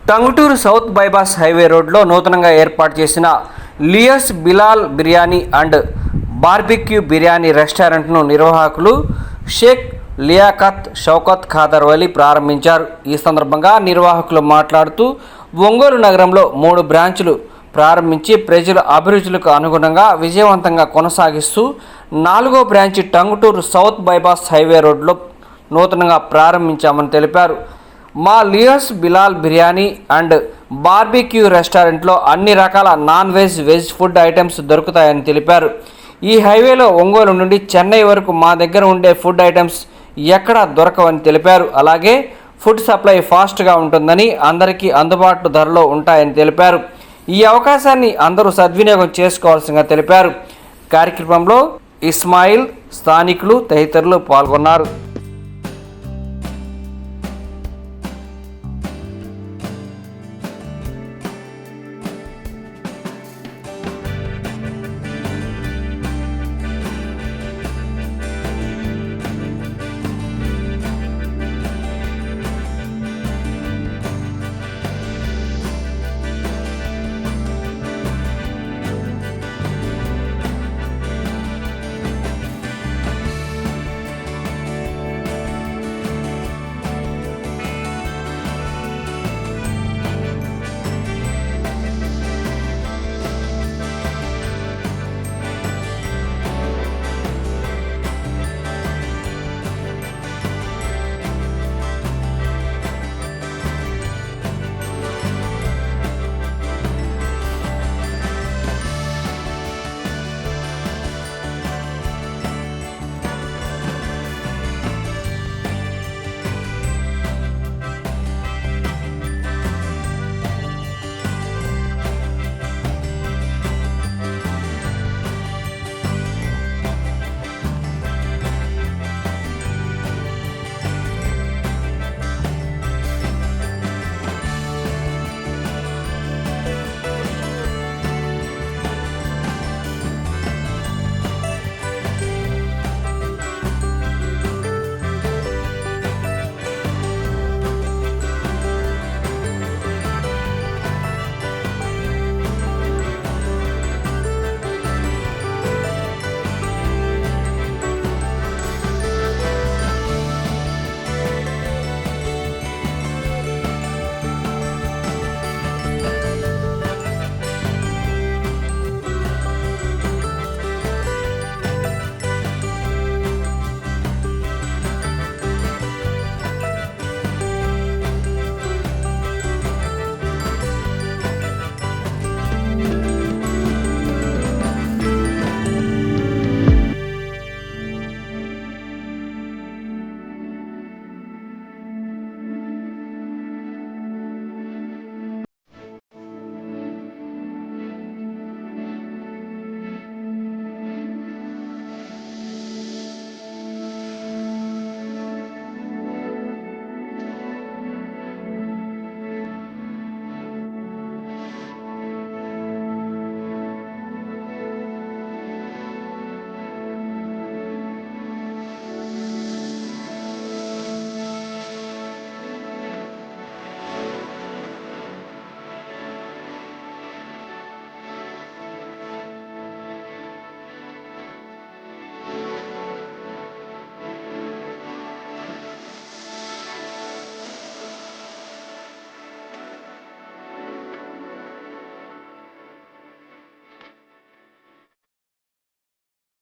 Tanguturu south bypass highway రోడ్లో నూతనంగా ఏర్పాటు చేసిన లియస్ బిలాల్ బిర్యానీ అండ్ బార్బిక్యూ బిర్యానీ రెస్టారెంట్ను నిర్వాహకులు షేక్ లియాఖత్ షౌకత్ ఖాదర్ వలి ప్రారంభించారు. ఈ సందర్భంగా నిర్వాహకులు మాట్లాడుతూ ఒంగోలు నగరంలో 3 బ్రాంచులు ప్రారంభించి ప్రజల అభిరుచులకు అనుగుణంగా విజయవంతంగా కొనసాగిస్తూ 4వ branch Tanguturu south bypass highway రోడ్లో నూతనంగా ప్రారంభించామని తెలిపారు. మా లియస్ బిలాల్ బిర్యానీ అండ్ బార్బిక్యూ రెస్టారెంట్లో అన్ని రకాల non veg, veg food items దొరుకుతాయని తెలిపారు. ఈ హైవేలో ఒంగోలు నుండి చెన్నై వరకు మా దగ్గర ఉండే ఫుడ్ ఐటమ్స్ ఎక్కడా దొరకవని తెలిపారు. అలాగే ఫుడ్ సప్లై ఫాస్ట్గా ఉంటుందని, అందరికీ అందుబాటు ధరలో ఉంటాయని తెలిపారు. ఈ అవకాశాన్ని అందరూ సద్వినియోగం చేసుకోవాల్సిందిగా తెలిపారు. కార్యక్రమంలో ఇస్మాయిల్, స్థానికులు తదితరులు పాల్గొన్నారు.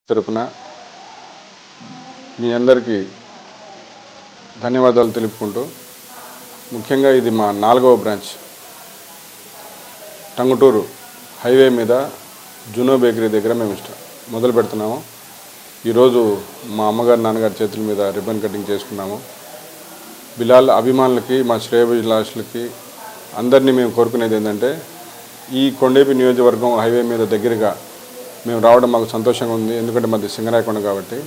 తరపున మీ అందరికీ ధన్యవాదాలు తెలుపుకుంటూ, ముఖ్యంగా ఇది మా 4వ బ్రాంచ్ టంగుటూరు హైవే మీద జునో బేకరీ దగ్గర మేము మొదలు పెడుతున్నాము. ఈరోజు మా అమ్మగారు నాన్నగారి చేతుల మీద రిబ్బన్ కటింగ్ చేసుకున్నాము. బిలాల్ అభిమానులకి, మా శ్రేయోభిలాషులకి అందరినీ మేము కోరుకునేది ఏంటంటే, ఈ కొండేపి నియోజకవర్గం హైవే మీద దగ్గరగా మేము రావడం మాకు సంతోషంగా ఉంది. ఎందుకంటే మాది సింగరాయకొండ కాబట్టి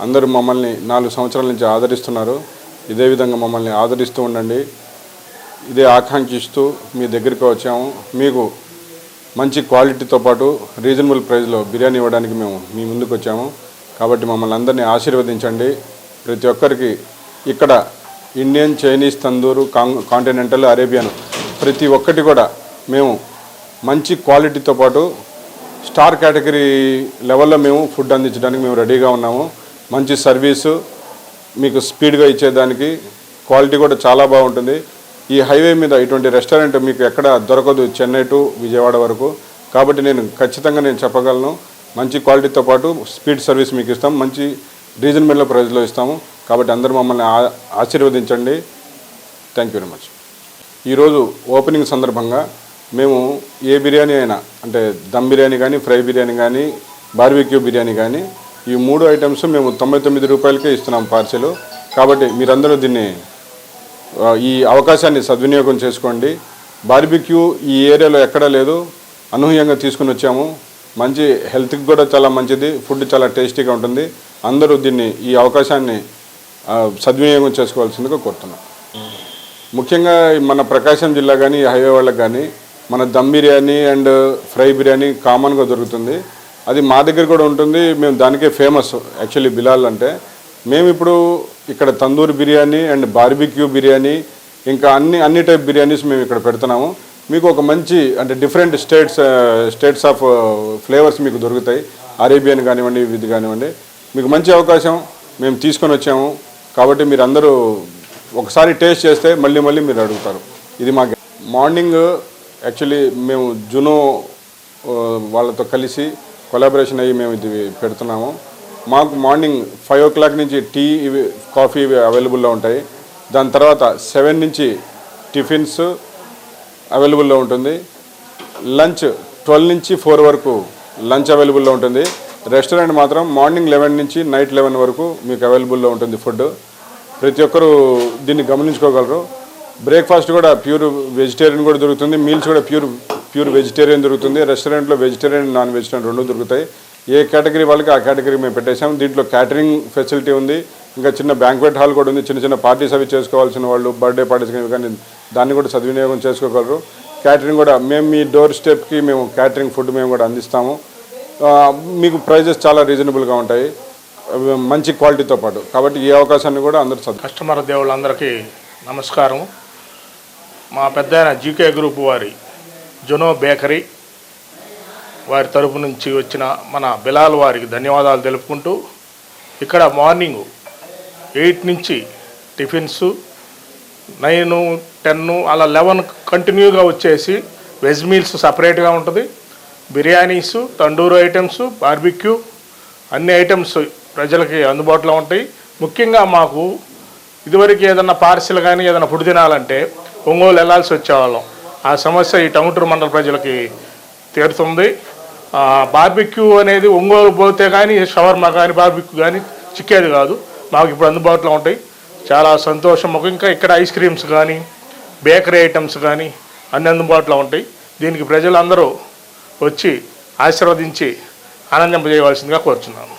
అందరూ మమ్మల్ని 4 సంవత్సరాల నుంచి ఆదరిస్తున్నారు. ఇదే విధంగా మమ్మల్ని ఆదరిస్తూ ఉండండి. ఇదే ఆకాంక్షిస్తూ మీ దగ్గరికి వచ్చాము. మీకు మంచి క్వాలిటీతో పాటు రీజనబుల్ ప్రైస్లో బిర్యానీ ఇవ్వడానికి మేము మీ ముందుకు వచ్చాము. కాబట్టి మమ్మల్ని అందరినీ ఆశీర్వదించండి. ప్రతి ఒక్కరికి ఇక్కడ Indian, Chinese, tandoori, continental, Arabian ప్రతి ఒక్కటి కూడా మేము మంచి క్వాలిటీతో పాటు స్టార్ కేటగిరీ లెవెల్లో మేము ఫుడ్ అందించడానికి మేము రెడీగా ఉన్నాము. మంచి సర్వీసు మీకు స్పీడ్గా ఇచ్చేదానికి క్వాలిటీ కూడా చాలా బాగుంటుంది. ఈ హైవే మీద ఇటువంటి రెస్టారెంట్ మీకు ఎక్కడ దొరకదు, చెన్నై టు విజయవాడ వరకు. కాబట్టి ఖచ్చితంగా నేను చెప్పగలను, మంచి క్వాలిటీతో పాటు స్పీడ్ సర్వీస్ మీకు ఇస్తాం, మంచి రీజనబుల్ ప్రైస్లో ఇస్తాము. కాబట్టి అందరూ మమ్మల్ని ఆశీర్వదించండి. Thank you very much. ఈరోజు ఓపెనింగ్ సందర్భంగా మేము ఏ బిర్యానీ అయినా, అంటే దమ్ బిర్యానీ కానీ, ఫ్రై బిర్యానీ కానీ, బార్బిక్యూ బిర్యానీ కానీ, ఈ 3 ఐటమ్స్ మేము 99 రూపాయలకే ఇస్తున్నాం పార్సెల్. కాబట్టి మీరందరూ దీన్ని ఈ అవకాశాన్ని సద్వినియోగం చేసుకోండి. బార్బిక్యూ ఈ ఏరియాలో ఎక్కడా లేదు, అనూహ్యంగా తీసుకుని వచ్చాము. మంచి హెల్త్కి కూడా చాలా మంచిది, ఫుడ్ చాలా టేస్టీగా ఉంటుంది. అందరూ దీన్ని ఈ అవకాశాన్ని సద్వినియోగం చేసుకోవాల్సిందిగా కోరుతున్నాం. ముఖ్యంగా మన ప్రకాశం జిల్లా కానీ, హైవే వాళ్ళకి కానీ మన దమ్ బిర్యానీ అండ్ ఫ్రై బిర్యానీ కామన్గా దొరుకుతుంది. అది మా దగ్గర కూడా ఉంటుంది. మేము దానికే ఫేమస్ యాక్చువల్లీ బిలాల్ అంటే. మేము ఇప్పుడు ఇక్కడ తందూరి బిర్యానీ అండ్ బార్బిక్యూ బిర్యానీ, ఇంకా అన్ని టైప్ బిర్యానీస్ మేము ఇక్కడ పెడుతున్నాము. మీకు ఒక మంచి అంటే డిఫరెంట్ స్టేట్స్ ఆఫ్ ఫ్లేవర్స్ మీకు దొరుకుతాయి. అరేబియన్ కానివ్వండి, ఇది కానివ్వండి, మీకు మంచి అవకాశం మేము తీసుకొని వచ్చాము. కాబట్టి మీరు అందరూ ఒకసారి టేస్ట్ చేస్తే మళ్ళీ మీరు అడుగుతారు. ఇది మా మార్నింగ్ యాక్చువల్లీ మేము జునో వాళ్ళతో కలిసి కొలాబరేషన్ అయ్యి మేము ఇది పెడుతున్నాము. మాకు మార్నింగ్ 5 o'clock నుంచి టీ కాఫీ అవైలబుల్లో ఉంటాయి. దాని తర్వాత 7 నుంచి టిఫిన్స్ అవైలబుల్లో ఉంటుంది. లంచ్ 12 నుంచి 4 వరకు లంచ్ అవైలబుల్లో ఉంటుంది. రెస్టారెంట్ మాత్రం మార్నింగ్ 11 నుంచి నైట్ 11 వరకు మీకు అవైలబుల్లో ఉంటుంది ఫుడ్. ప్రతి ఒక్కరూ దీన్ని గమనించుకోగలరు. బ్రేక్ఫాస్ట్ కూడా ప్యూర్ వెజిటేరియన్ కూడా దొరుకుతుంది, మీల్స్ కూడా ప్యూర్ వెజిటేరియన్ దొరుకుతుంది. రెస్టారెంట్లో వెజిటేరియన్, నాన్ వెజిటేరియన్ 2 దొరుకుతాయి. ఏ కేటగిరీ వాళ్ళకి ఆ కేటగిరీ మేము పెట్టేసాం. దీంట్లో క్యాటరింగ్ ఫెసిలిటీ ఉంది, ఇంకా చిన్న బ్యాంక్వెట్ హాల్ కూడా ఉంది. చిన్న పార్టీస్ అవి చేసుకోవాల్సిన వాళ్ళు, బర్త్డే పార్టీస్ కానీ దాన్ని కూడా సద్వినియోగం చేసుకోగలరు. క్యాటరింగ్ కూడా మేము మీ డోర్ స్టెప్కి మేము క్యాటరింగ్ ఫుడ్ మేము కూడా అందిస్తాము. మీకు ప్రైజెస్ చాలా రీజనబుల్గా ఉంటాయి, మంచి క్వాలిటీతో పాటు. కాబట్టి ఈ అవకాశాన్ని కూడా అందరూ కస్టమర్ దేవుళ్ళందరికీ నమస్కారం. మా పెద్ద జీకే గ్రూప్ వారి జునో బేకరీ వారి తరపు నుంచి వచ్చిన మన బిలాల్ వారికి ధన్యవాదాలు తెలుపుకుంటూ, ఇక్కడ మార్నింగ్ 8 నుంచి టిఫిన్స్, 9, 10 అలా 11 కంటిన్యూగా వచ్చేసి వెజ్ మీల్స్ సపరేట్గా ఉంటుంది. బిర్యానీస్, తండూరు ఐటమ్స్, బార్బిక్యూ అన్ని ఐటమ్స్ ప్రజలకి అందుబాటులో ఉంటాయి. ముఖ్యంగా మాకు ఇదివరకు ఏదన్నా పార్సిల్ కానీ ఏదైనా ఫుడ్ తినాలంటే ఒంగోలు వెళ్ళాల్సి వచ్చేవాళ్ళం. ఆ సమస్య ఈ టంగుటూరు మండల ప్రజలకి తీరుతుంది. బార్బిక్యూ అనేది ఒంగోలు పోతే కానీ షవర్మా కానీ బార్బిక్యూ కానీ చిక్కేది కాదు. మాకు ఇప్పుడు అందుబాటులో ఉంటాయి. చాలా సంతోషం. ఇంకా ఇక్కడ ఐస్ క్రీమ్స్ కానీ, బేకరీ ఐటమ్స్ కానీ అన్ని అందుబాటులో ఉంటాయి. దీనికి ప్రజలందరూ వచ్చి ఆశీర్వదించి ఆనందింపజేయవలసిందిగా కోరుచున్నాను.